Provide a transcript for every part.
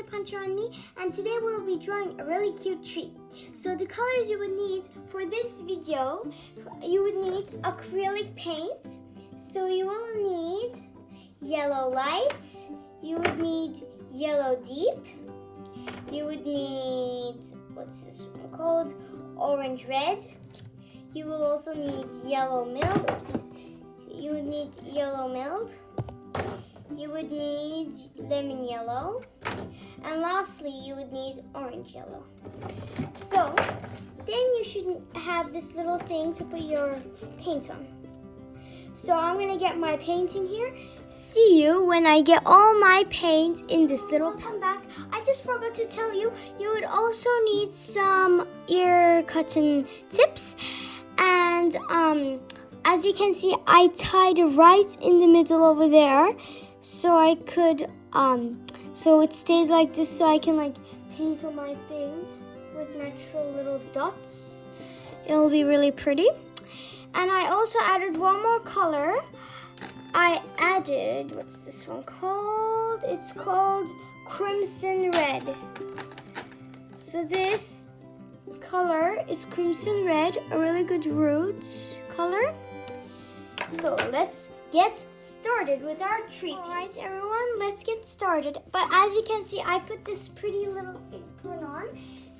Puncher on Me, and today we'll be drawing a really cute tree. So the colors you would need for this video, you would need acrylic paint. So you will need yellow light, you would need yellow deep, you would need, what's this one called? Orange red. You will also need yellow mild. Oopsies. You would need yellow mild. You would need lemon yellow. And lastly, you would need orange yellow. So, then you should have this little thing to put your paint on. So I'm going to get my paint in here. See you when I get all my paint in this little pan. Come back. I just forgot to tell you, you would also need some ear cotton tips. And as you can see, I tied right in the middle over there. So I could, so it stays like this, so I can like paint on my thing with natural little dots. It'll be really pretty. And I also added one more color. I added, what's this one called? It's called Crimson Red. So this color is Crimson Red, a really good root color. So let's get started with our tree. Alright everyone, let's get started. But as you can see, I put this pretty little apron on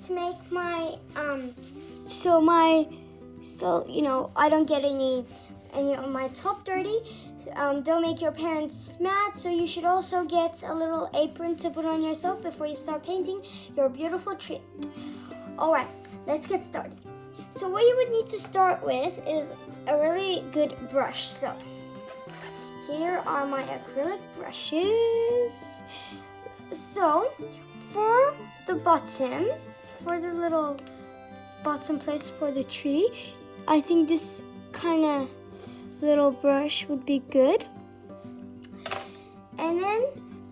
to make my so you know I don't get any of my top dirty. Don't make your parents mad, so you should also get a little apron to put on yourself before you start painting your beautiful tree. Alright, let's get started. So what you would need to start with is a really good brush. So here are my acrylic brushes. So for the bottom, for the little bottom place for the tree, I think this kind of little brush would be good. And then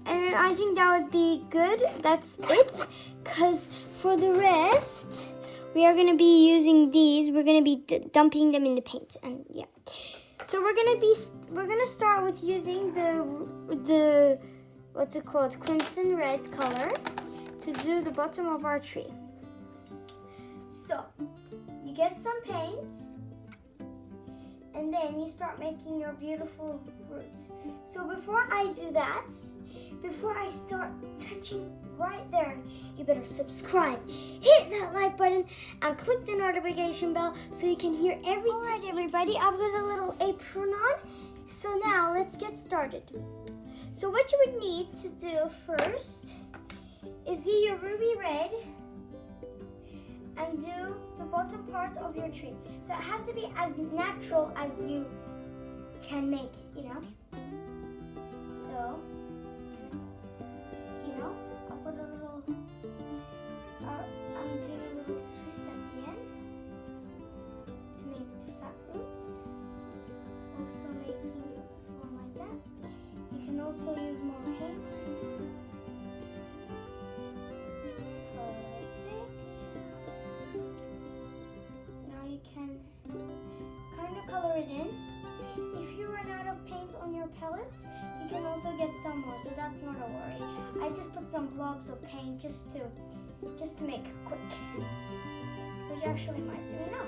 I think that would be good. That's it. Because for the rest, we are going to be using these. We're going to be dumping them in the paint. And yeah. So we're gonna start with using the what's it called, Crimson Red color to do the bottom of our tree. So you get some paints and then you start making your beautiful roots. So before I do that, before I start touching right there, you better subscribe, hit that like button, and click the notification bell so you can hear everything. Alright everybody, I've got a little apron on. So now let's get started. So what you would need to do first is get your ruby red and do the bottom parts of your tree. So it has to be as natural as you can make it, you know? So, you know, I'll put a little, I'm doing a little twist at the end to make the fat roots. Also making one like that. You can also use more paint. Kind of color it in. If you run out of paint on your palettes, you can also get some more, so that's not a worry. I just put some blobs of paint just to make it quick, which actually might do enough.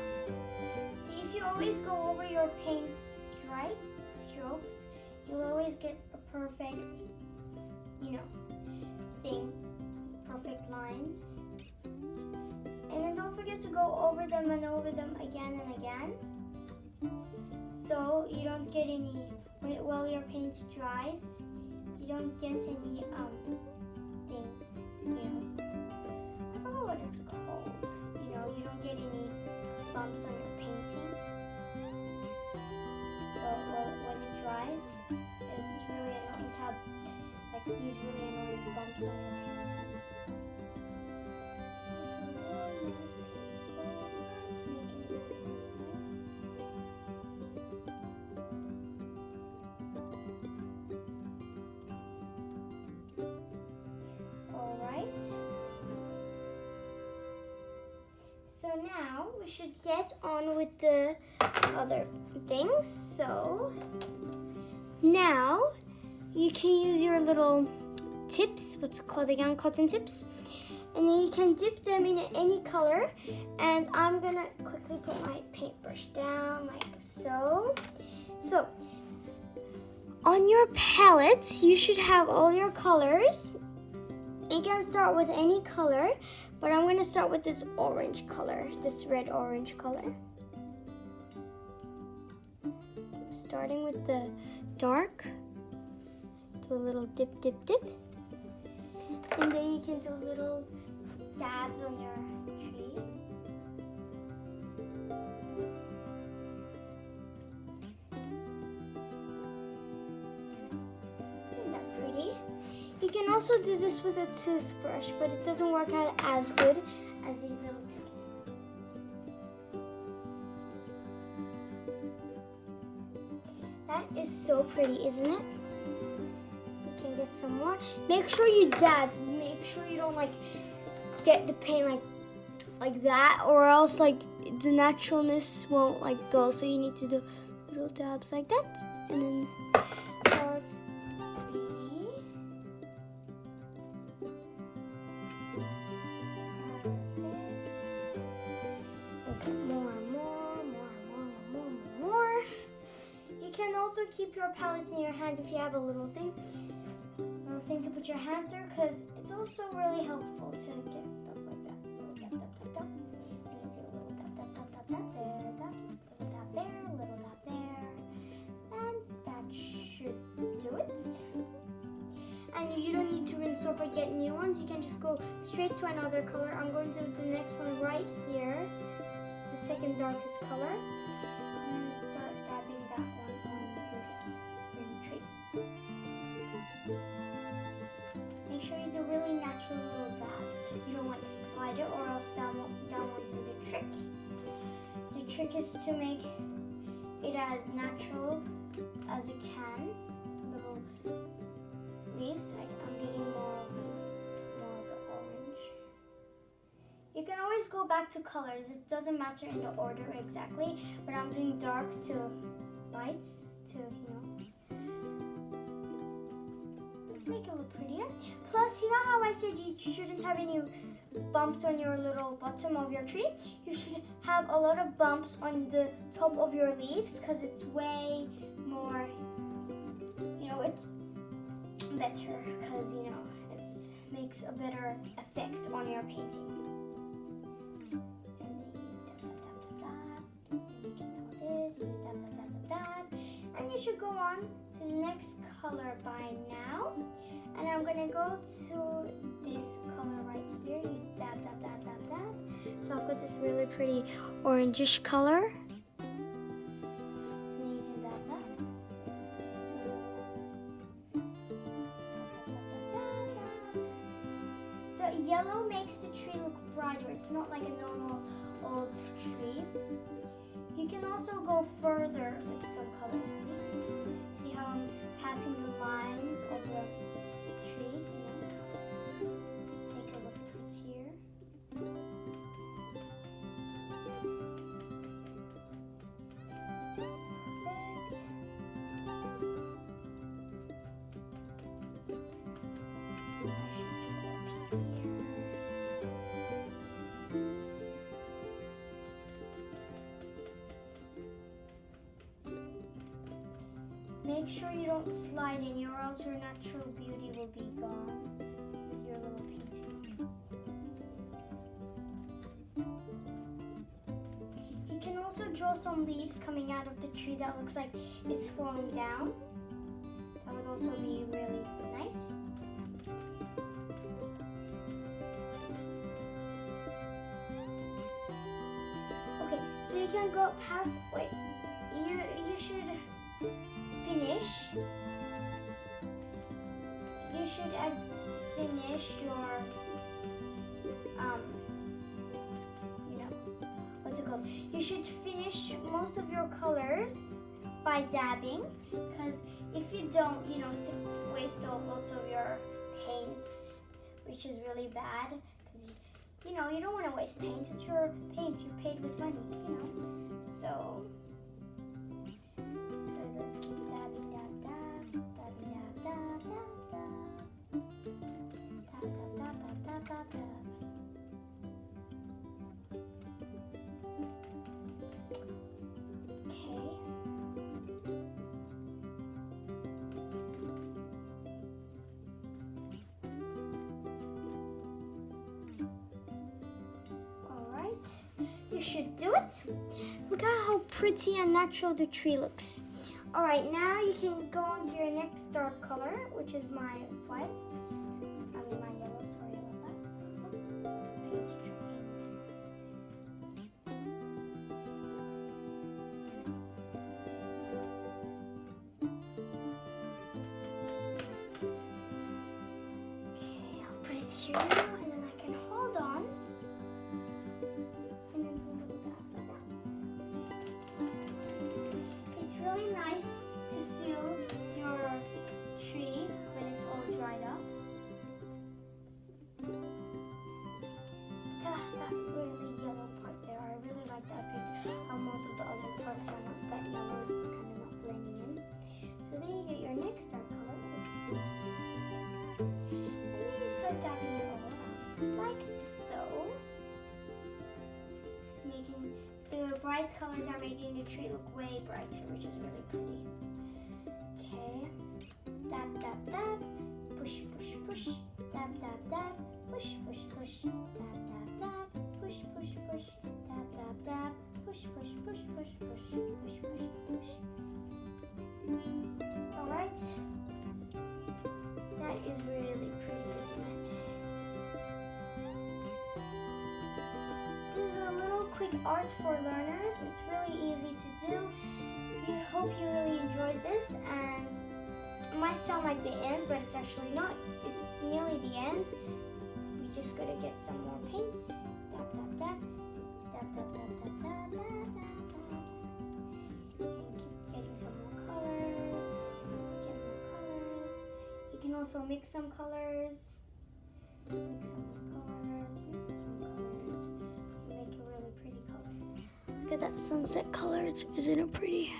See, if you always go over your paint strokes, you'll always get a perfect, you know, thing, perfect lines. And then don't forget to go over them and over them again and again, so you don't get any, while your paint dries, you don't get any things, you know, I don't know what it's called, you know, you don't get any bumps on your painting. Well, when it dries, it's really annoying to have like these really annoying bumps on your painting. So now we should get on with the other things. So Now, you can use your little tips, what's it called again, cotton tips, and then you can dip them in any color. And I'm gonna quickly put my paintbrush down like so. So, on your palette, you should have all your colors. You can start with any color, but I'm gonna start with this orange color, this red-orange color. Starting with the dark, do a little dip, dip, dip. And then you can do little dabs on your tree. Isn't that pretty? You can also do this with a toothbrush, but it doesn't work out as good as these little tips. That is so pretty, isn't it? You can get some more. Make sure you dab. Make sure you don't like get the paint like that, or else like the naturalness won't like go. So you need to do little dabs like that, and then part B. Okay, more. You can also keep your palettes in your hand if you have a little thing to put your hand through, because it's also really helpful to get stuff like that. Little tap, tap, tap, tap. And you do a little tap, tap, tap, tap, tap there, tap, little tap there, little tap there, and that should do it. And you don't need to rinse or get new ones. You can just go straight to another color. I'm going to do the next one right here. It's the second darkest color. And start dabbing that one on this spring tree. Make sure you do really natural little dabs. You don't want to slide it, or else that won't do the trick. The trick is to make it as natural as it can. Little leaves. I'm getting more of the orange. You can always go back to colors. It doesn't matter in the order exactly, but I'm doing dark to lights to, make it look prettier. Plus, you know how I said you shouldn't have any bumps on your little bottom of your tree? You should have a lot of bumps on the top of your leaves, because it's way more, it's better, because, it makes a better effect on your painting. And you should go on to the next color by now. And I'm gonna go to this color right here. You dab, dab, dab, dab, dab. So I've got this really pretty orangish color. And you can dab that. The yellow makes the tree look brighter. It's not like a normal old tree. You can also go further with some colors. See how I'm passing the lines of the tree? Make it look prettier. Make sure you don't slide in, or else your natural beauty will be gone with your little painting. You can also draw some leaves coming out of the tree that looks like it's falling down. That would also be really nice. Okay, so you can go past, wait, you should finish. You should finish your, what's it called? You should finish most of your colors by dabbing, because if you don't, it's a waste of lots of your paints, which is really bad, because, you don't want to waste paint. It's your paint. You paid with money, So let's keep dabbing, dab, dab. should do it. Look at how pretty and natural the tree looks. All right, now you can go on to your next dark color, which is my white. I mean my yellow, sorry about that. Paint tray. Okay, I'll put it here now, and then I can hold on. And then put it upside down. It's really nice to feel your tree when it's all dried up. That really yellow part there, I really like that effect. Most of the other parts are not that yellow, it's kind of not blending in. So then you get your next dark color. And then you start dabbing it all around, like so. It's making the bright colors are making the tree look way brighter, which is really pretty. Okay, dab, dab, dab, push, push, push, dab, dab, dab, push, push, push, dab, dab, dab, push, push, push, dab, dab, dab, push, push, push, push, push, push, push, push. All right, that is really pretty, isn't it? This is a little quick art for learners. It's really easy to do. We hope you really enjoyed this, and it might sound like the end, but it's actually not. It's nearly the end. We just gotta get some more paints. Dab, dab, dab. Dab, dab, dab, dab, dab, dab, dab, dab. You can keep getting some more colors. Get more colors. You can also mix some colors. Mix some more colors. Mix some colors. Make a really pretty color. Look at that sunset color. Isn't it pretty?